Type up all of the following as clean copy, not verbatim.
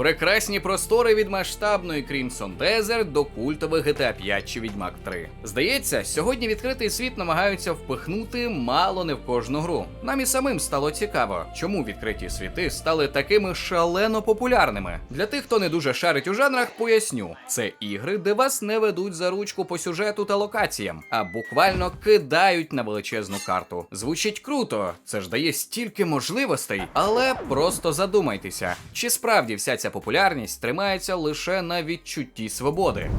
Прекрасні простори від масштабної Crimson Desert до культових GTA 5 чи Відьмак 3. Здається, сьогодні відкритий світ намагаються впихнути мало не в кожну гру. Нам і самим стало цікаво, чому відкриті світи стали такими шалено популярними. Для тих, хто не дуже шарить у жанрах, поясню. Це ігри, де вас не ведуть за ручку по сюжету та локаціям, а буквально кидають на величезну карту. Звучить круто, це ж дає стільки можливостей, але просто задумайтеся, чи справді вся ця популярність тримається лише на відчутті свободи?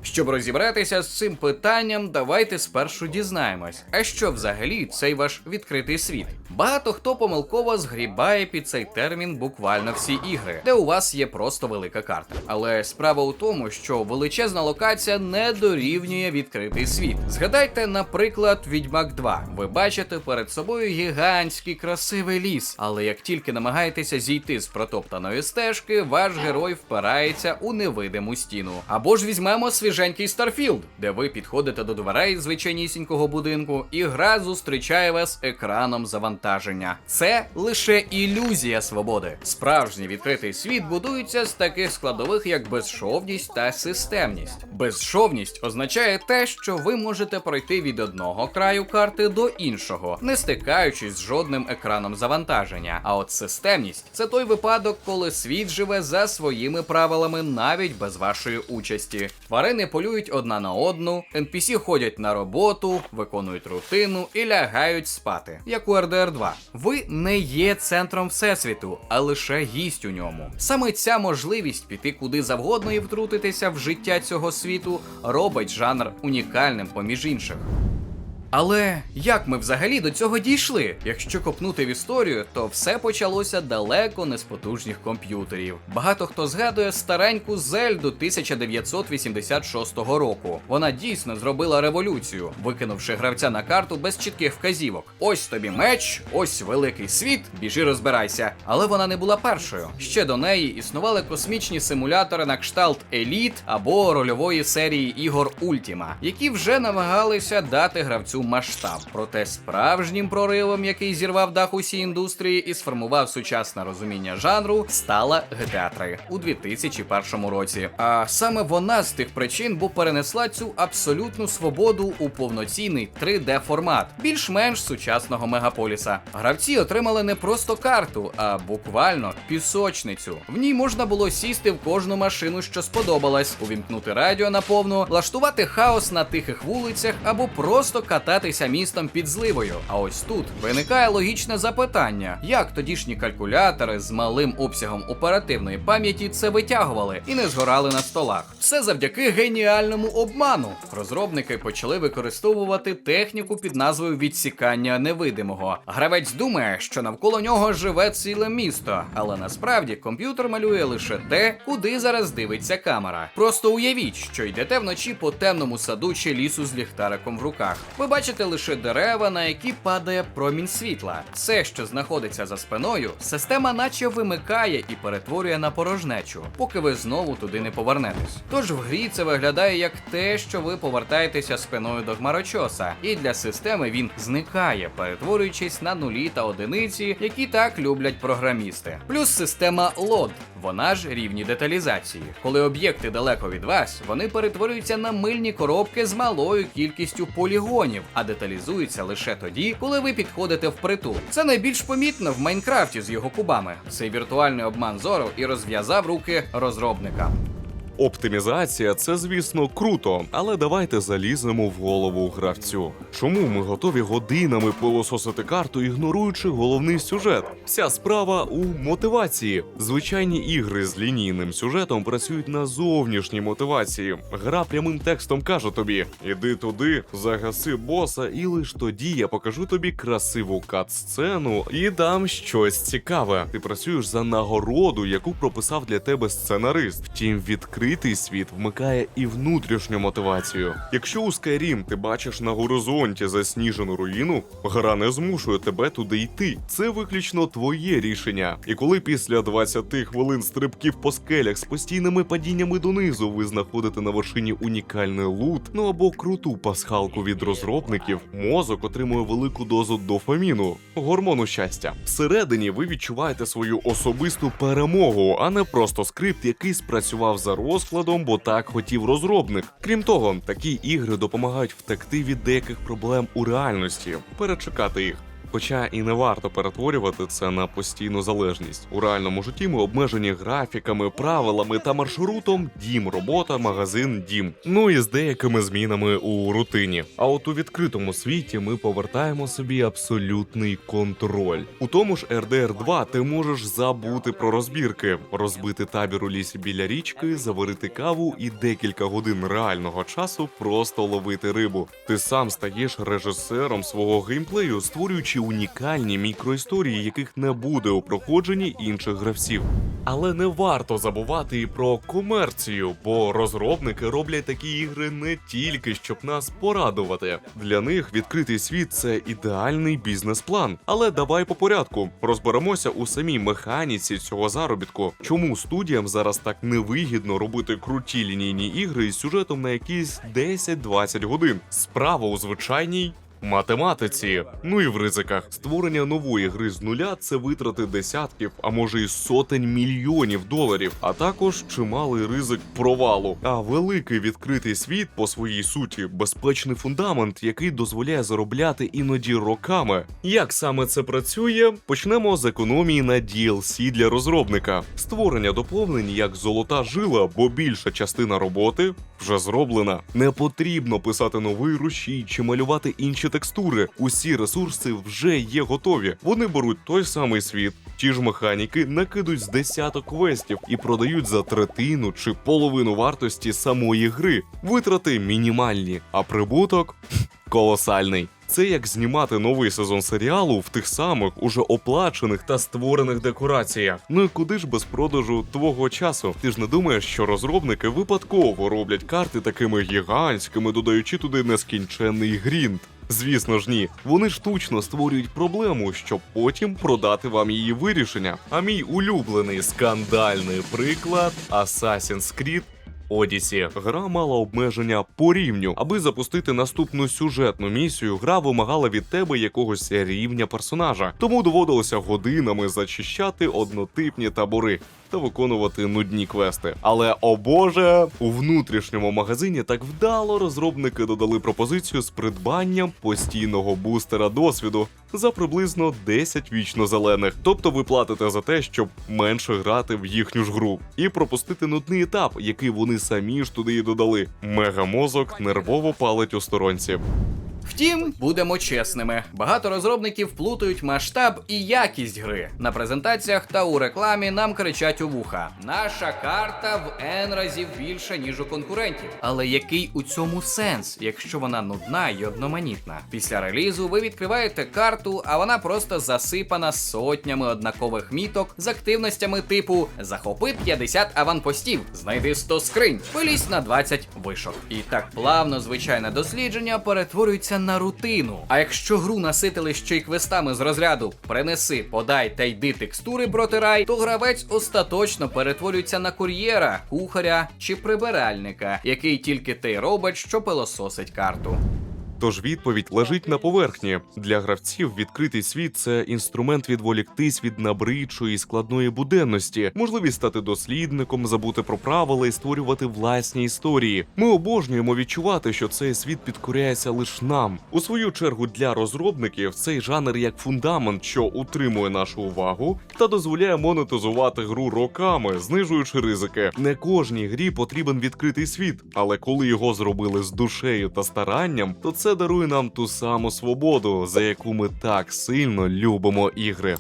Щоб розібратися з цим питанням, давайте спершу дізнаємось, а що взагалі цей ваш відкритий світ? Багато хто помилково згрібає під цей термін буквально всі ігри, де у вас є просто велика карта. Але справа у тому, що величезна локація не дорівнює відкритий світ. Згадайте, наприклад, Відьмак 2. Ви бачите перед собою гігантський красивий ліс, але як тільки намагаєтеся зійти з протоптаної стежки, ваш герой впирається у невидиму стіну. Або ж візьмемо свіженький Starfield, де ви підходите до дверей звичайнісінького будинку, і гра зустрічає вас екраном завантаження. Це лише ілюзія свободи. Справжній відкритий світ будується з таких складових, як безшовність та системність. Безшовність означає те, що ви можете пройти від одного краю карти до іншого, не стикаючись з жодним екраном завантаження. А от системність – це той випадок, коли світ живе за своїми правилами навіть без вашої участі. Тварини полюють одна на одну, NPC ходять на роботу, виконують рутину і лягають спати, як у RDR 2. Ви не є центром всесвіту, а лише гість у ньому. Саме ця можливість піти куди завгодно і втрутитися в життя цього світу робить жанр унікальним поміж інших. Але як ми взагалі до цього дійшли? Якщо копнути в історію, то все почалося далеко не з потужних комп'ютерів. Багато хто згадує стареньку Зельду 1986 року. Вона дійсно зробила революцію, викинувши гравця на карту без чітких вказівок. Ось тобі меч, ось великий світ, біжи розбирайся. Але вона не була першою. Ще до неї існували космічні симулятори на кшталт Elite або рольової серії ігор Ultima, які вже намагалися дати гравцю масштаб. Проте справжнім проривом, який зірвав дах усій індустрії і сформував сучасне розуміння жанру, стала GTA 3 у 2001 році. А саме вона з тих причин, бо перенесла цю абсолютну свободу у повноцінний 3D-формат, більш-менш сучасного мегаполіса. Гравці отримали не просто карту, а буквально пісочницю. В ній можна було сісти в кожну машину, що сподобалась, увімкнути радіо наповну, влаштувати хаос на тихих вулицях або просто кататися містом під зливою. А ось тут виникає логічне запитання: як тодішні калькулятори з малим обсягом оперативної пам'яті це витягували і не згорали на столах? Все завдяки геніальному обману. Розробники почали використовувати техніку під назвою відсікання невидимого. Гравець думає, що навколо нього живе ціле місто, але насправді комп'ютер малює лише те, куди зараз дивиться камера. Просто уявіть, що йдете вночі по темному саду чи лісу з ліхтариком в руках. Ви бачите лише дерева, на які падає промінь світла. Все, що знаходиться за спиною, система наче вимикає і перетворює на порожнечу, поки ви знову туди не повернетесь. Тож в грі це виглядає як те, що ви повертаєтеся спиною до хмарочоса, і для системи він зникає, перетворюючись на нулі та одиниці, які так люблять програмісти. Плюс система LOD, вона ж рівні деталізації. Коли об'єкти далеко від вас, вони перетворюються на мильні коробки з малою кількістю полігонів, а деталізуються лише тоді, коли ви підходите впритул. Це найбільш помітно в Майнкрафті з його кубами. Цей віртуальний обман зору і розв'язав руки розробникам. Оптимізація – це, звісно, круто, але давайте заліземо в голову гравцю. Чому ми готові годинами пилососити карту, ігноруючи головний сюжет? Вся справа у мотивації. Звичайні ігри з лінійним сюжетом працюють на зовнішній мотивації. Гра прямим текстом каже тобі: іди туди, загаси боса, і лиш тоді я покажу тобі красиву кат-сцену і дам щось цікаве. Ти працюєш за нагороду, яку прописав для тебе сценарист. Втім, відкрити відкритий світ вмикає і внутрішню мотивацію. Якщо у Skyrim ти бачиш на горизонті засніжену руїну, гра не змушує тебе туди йти. Це виключно твоє рішення. І коли після 20 хвилин стрибків по скелях з постійними падіннями донизу ви знаходите на вершині унікальний лут, ну або круту пасхалку від розробників, мозок отримує велику дозу дофаміну, гормону щастя. Всередині ви відчуваєте свою особисту перемогу, а не просто скрипт, який спрацював за розкладом, бо так хотів розробник. Крім того, такі ігри допомагають втекти від деяких проблем у реальності, перечекати їх. Хоча і не варто перетворювати це на постійну залежність. У реальному житті ми обмежені графіками, правилами та маршрутом дім, робота, магазин, дім. Ну і з деякими змінами у рутині. А от у відкритому світі ми повертаємо собі абсолютний контроль. У тому ж RDR 2 ти можеш забути про розбірки, розбити табір у лісі біля річки, заварити каву і декілька годин реального часу просто ловити рибу. Ти сам стаєш режисером свого геймплею, створюючи унікальні мікроісторії, яких не буде у проходженні інших гравців. Але не варто забувати і про комерцію, бо розробники роблять такі ігри не тільки, щоб нас порадувати. Для них відкритий світ – це ідеальний бізнес-план. Але давай по порядку. Розберемося у самій механіці цього заробітку. Чому студіям зараз так невигідно робити круті лінійні ігри із сюжетом на якісь 10-20 годин? Справа у звичайній математиці. Ну і в ризиках. Створення нової гри з нуля – це витрати десятків, а може і сотень мільйонів доларів, а також чималий ризик провалу. А великий відкритий світ по своїй суті – безпечний фундамент, який дозволяє заробляти іноді роками. Як саме це працює? Почнемо з економії на DLC для розробника. Створення доповнень як золота жила, бо більша частина роботи вже зроблена. Не потрібно писати новий рушій чи малювати інші текстури. Усі ресурси вже є готові. Вони беруть той самий світ, ті ж механіки, накидують з десяток квестів і продають за третину чи половину вартості самої гри. Витрати мінімальні, а прибуток колосальний. Це як знімати новий сезон серіалу в тих самих, уже оплачених та створених декораціях. Ну і куди ж без продажу твого часу? Ти ж не думаєш, що розробники випадково роблять карти такими гігантськими, додаючи туди нескінченний грінд? Звісно ж ні. Вони штучно створюють проблему, щоб потім продати вам її вирішення. А мій улюблений скандальний приклад – Assassin's Creed Odyssey. Гра мала обмеження по рівню. Аби запустити наступну сюжетну місію, гра вимагала від тебе якогось рівня персонажа. Тому доводилося годинами зачищати однотипні табори та виконувати нудні квести. Але, о боже, у внутрішньому магазині так вдало розробники додали пропозицію з придбанням постійного бустера досвіду за приблизно 10 вічно зелених. Тобто ви платите за те, щоб менше грати в їхню ж гру і пропустити нудний етап, який вони самі ж туди і додали. Мегамозок нервово палить у сторонці. Втім, будемо чесними, багато розробників плутають масштаб і якість гри. На презентаціях та у рекламі нам кричать у вуха: наша карта в N разів більша, ніж у конкурентів. Але який у цьому сенс, якщо вона нудна й одноманітна? Після релізу ви відкриваєте карту, а вона просто засипана сотнями однакових міток з активностями типу «Захопи 50 аванпостів», «Знайди 100 скринь», «Вилізь на 20 вишок». І так плавно звичайне дослідження перетворюється на рутину. А якщо гру наситили ще й квестами з розряду «принеси, подай та йди текстури протирай», то гравець остаточно перетворюється на кур'єра, кухаря чи прибиральника, який тільки те й робить, що пилососить карту. Тож відповідь лежить на поверхні. Для гравців відкритий світ – це інструмент відволіктись від набридчої складної буденності, можливість стати дослідником, забути про правила і створювати власні історії. Ми обожнюємо відчувати, що цей світ підкоряється лише нам. У свою чергу для розробників цей жанр як фундамент, що утримує нашу увагу та дозволяє монетизувати гру роками, знижуючи ризики. Не кожній грі потрібен відкритий світ, але коли його зробили з душею та старанням, то це дарує нам ту саму свободу, за яку ми так сильно любимо ігри.